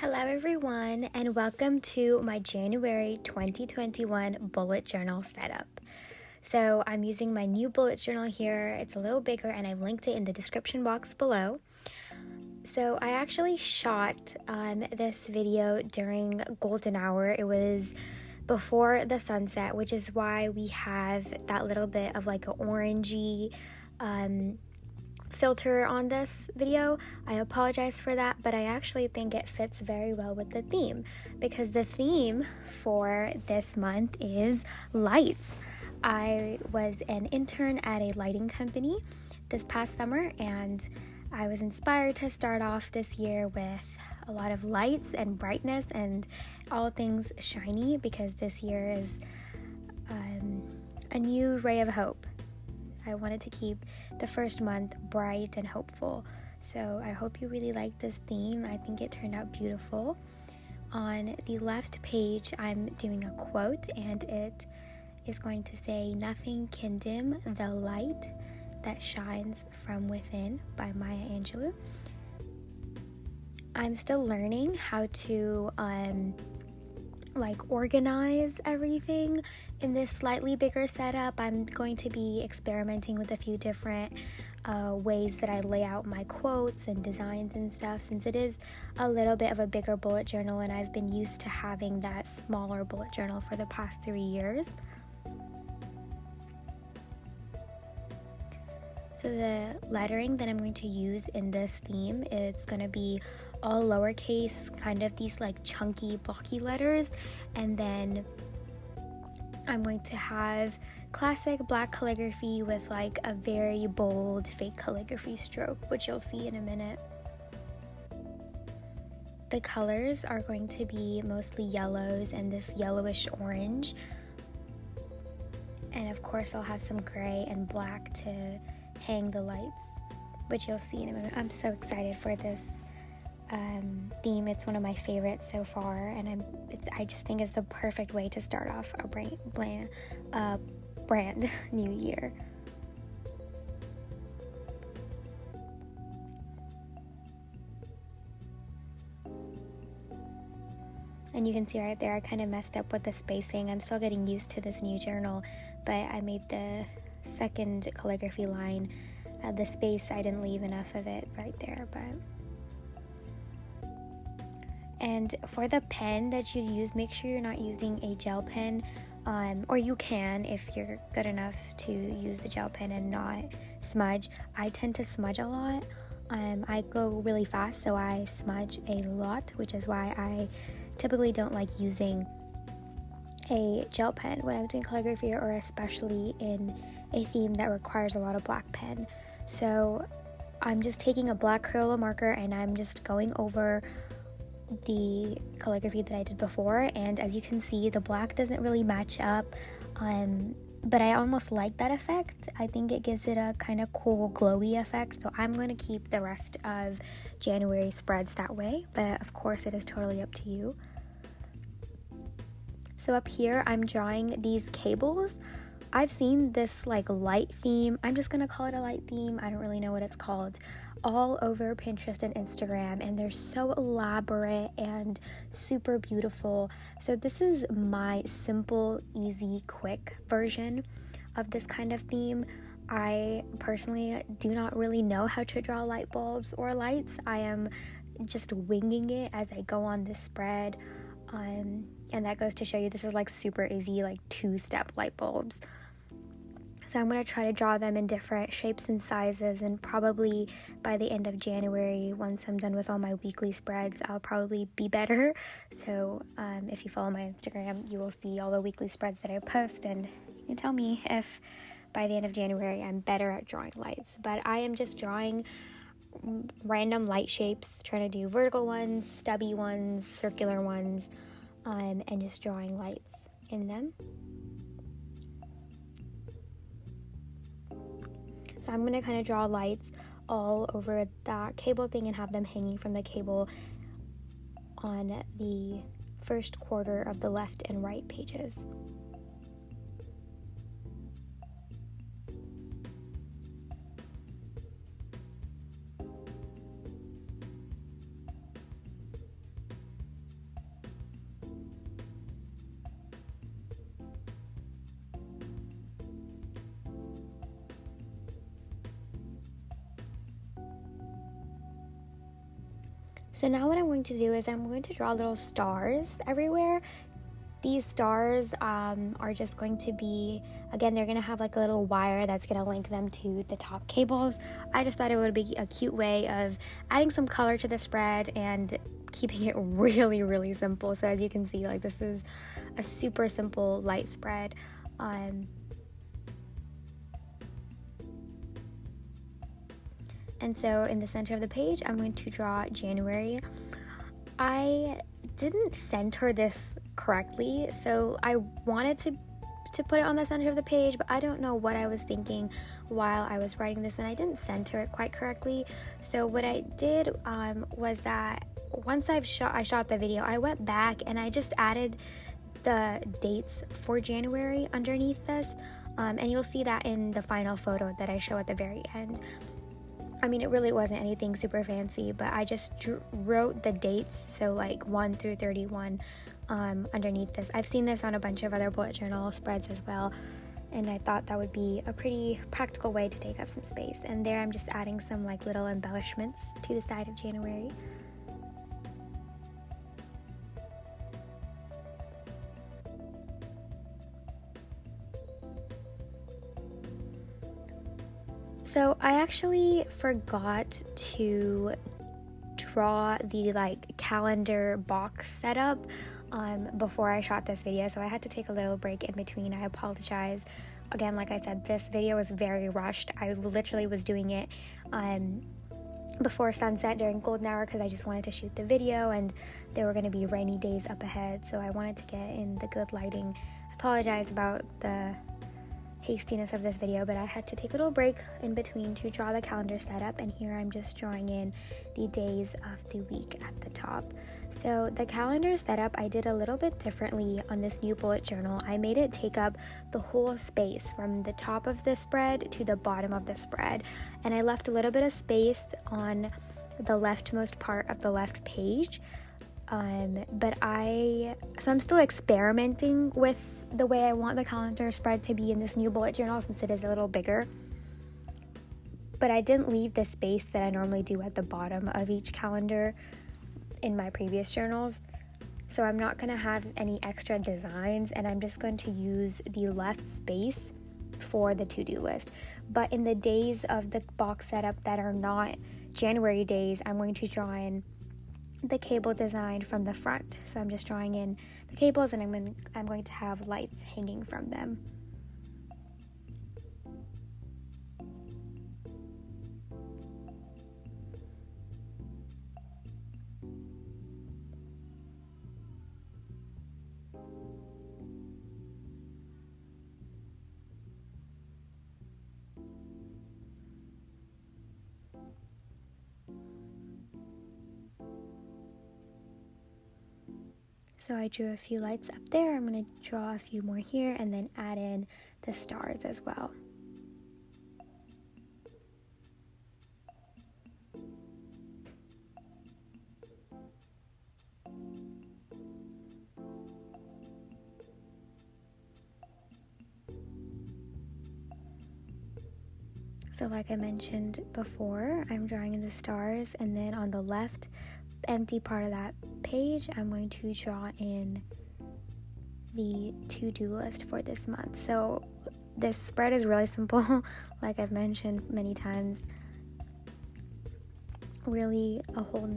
Hello everyone, and welcome to my January 2021 bullet journal setup. So I'm using my new bullet journal here. It's a little bigger and I've linked it in the description box below. So I actually shot this video during golden hour. It was before the sunset, which is why we have that little bit of like an orangey filter on this video. I apologize for that, but I actually think it fits very well with the theme because the theme for this month is lights. I was an intern at a lighting company this past summer, and I was inspired to start off this year with a lot of lights and brightness and all things shiny because this year is a new ray of hope. I wanted to keep the first month bright and hopeful. So I hope you really like this theme. I think it turned out beautiful. On the left page, I'm doing a quote, and it is going to say, "Nothing can dim the light that shines from within" by Maya Angelou. I'm still learning how to organize everything in this slightly bigger setup. I'm going to be experimenting with a few different ways that I lay out my quotes and designs and stuff, since it is a little bit of a bigger bullet journal and I've been used to having that smaller bullet journal for the past 3 years. So the lettering that I'm going to use in this theme is going to be all lowercase, kind of these like chunky, blocky letters, and then I'm going to have classic black calligraphy with like a very bold fake calligraphy stroke, which you'll see in a minute. The colors are going to be mostly yellows and this yellowish orange, and of course I'll have some gray and black to hang the lights, which you'll see in a minute. I'm so excited for this theme. It's one of my favorites so far, and I just think it's the perfect way to start off a brand new year. And you can see right there I kind of messed up with the spacing. I'm still getting used to this new journal, but I made the second calligraphy line, the space, I didn't leave enough of it right there. And for the pen that you use, make sure you're not using a gel pen, or you can if you're good enough to use the gel pen and not smudge. I tend to smudge a lot. I go really fast, so I smudge a lot, which is why I typically don't like using a gel pen when I'm doing calligraphy, or especially in a theme that requires a lot of black pen. So I'm just taking a black Crayola marker and I'm just going over the calligraphy that I did before, and as you can see, the black doesn't really match up, but I almost like that effect. I think it gives it a kind of cool glowy effect, so I'm going to keep the rest of January spreads that way, but of course it is totally up to you. So up here I'm drawing these cables. I've seen this like light theme, I'm just gonna call it a light theme, I don't really know what it's called, all over Pinterest and Instagram, and they're so elaborate and super beautiful. So this is my simple, easy, quick version of this kind of theme. I personally do not really know how to draw light bulbs or lights. I am just winging it as I go on this spread, and that goes to show you this is like super easy, like 2-step light bulbs. So I'm going to try to draw them in different shapes and sizes, and probably by the end of January, once I'm done with all my weekly spreads, I'll probably be better. So if you follow my Instagram, you will see all the weekly spreads that I post, and you can tell me if by the end of January I'm better at drawing lights. But I am just drawing random light shapes, trying to do vertical ones, stubby ones, circular ones, and just drawing lights in them. So I'm going to kind of draw lights all over that cable thing and have them hanging from the cable on the first quarter of the left and right pages. So now what I'm going to do is I'm going to draw little stars everywhere. These stars are just going to be, again, they're going to have like a little wire that's going to link them to the top cables. I just thought it would be a cute way of adding some color to the spread and keeping it really, really simple. So as you can see, like, this is a super simple light spread. And so in the center of the page, I'm going to draw January. I didn't center this correctly, so I wanted to put it on the center of the page, but I don't know what I was thinking while I was writing this, and I didn't center it quite correctly. So what I did was that once I shot the video, I went back and I just added the dates for January underneath this, and you'll see that in the final photo that I show at the very end. I mean, it really wasn't anything super fancy, but I just wrote the dates, so like 1 through 31 underneath this. I've seen this on a bunch of other bullet journal spreads as well, and I thought that would be a pretty practical way to take up some space. And there I'm just adding some like little embellishments to the side of January. So I actually forgot to draw the like calendar box setup before I shot this video, so I had to take a little break in between. I apologize. Again, like I said, this video was very rushed. I literally was doing it before sunset during golden hour because I just wanted to shoot the video, and there were going to be rainy days up ahead, so I wanted to get in the good lighting. I apologize about the hastiness of this video, but I had to take a little break in between to draw the calendar setup, and here I'm just drawing in the days of the week at the top. So the calendar setup I did a little bit differently on this new bullet journal. I made it take up the whole space from the top of the spread to the bottom of the spread, and I left a little bit of space on the leftmost part of the left page. So I'm still experimenting with the way I want the calendar spread to be in this new bullet journal since it is a little bigger. But I didn't leave the space that I normally do at the bottom of each calendar in my previous journals. So I'm not going to have any extra designs, and I'm just going to use the left space for the to-do list. But in the days of the box setup that are not January days, I'm going to draw in the cable design from the front. So I'm just drawing in the cables, and I'm going to have lights hanging from them. So I drew a few lights up there. I'm going to draw a few more here and then add in the stars as well. So like I mentioned before, I'm drawing in the stars, and then on the left empty part of that page, I'm going to draw in the to-do list for this month. So this spread is really simple, like I've mentioned many times. Really a whole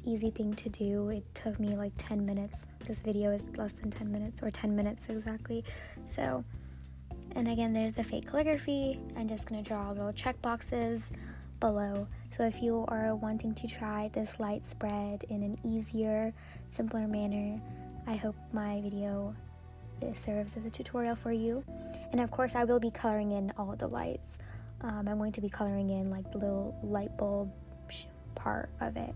easy thing to do. It took me like 10 minutes. This video is less than 10 minutes, or 10 minutes exactly. So, and again, there's the fake calligraphy. I'm just going to draw little check boxes below. So if you are wanting to try this light spread in an easier, simpler manner, I hope my video serves as a tutorial for you. And of course, I will be coloring in all the lights. I'm going to be coloring in like the little light bulb part of it.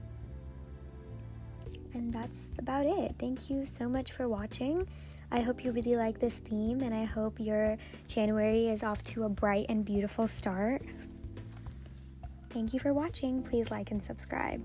And that's about it. Thank you so much for watching. I hope you really like this theme, and I hope your January is off to a bright and beautiful start. Thank you for watching. Please like and subscribe.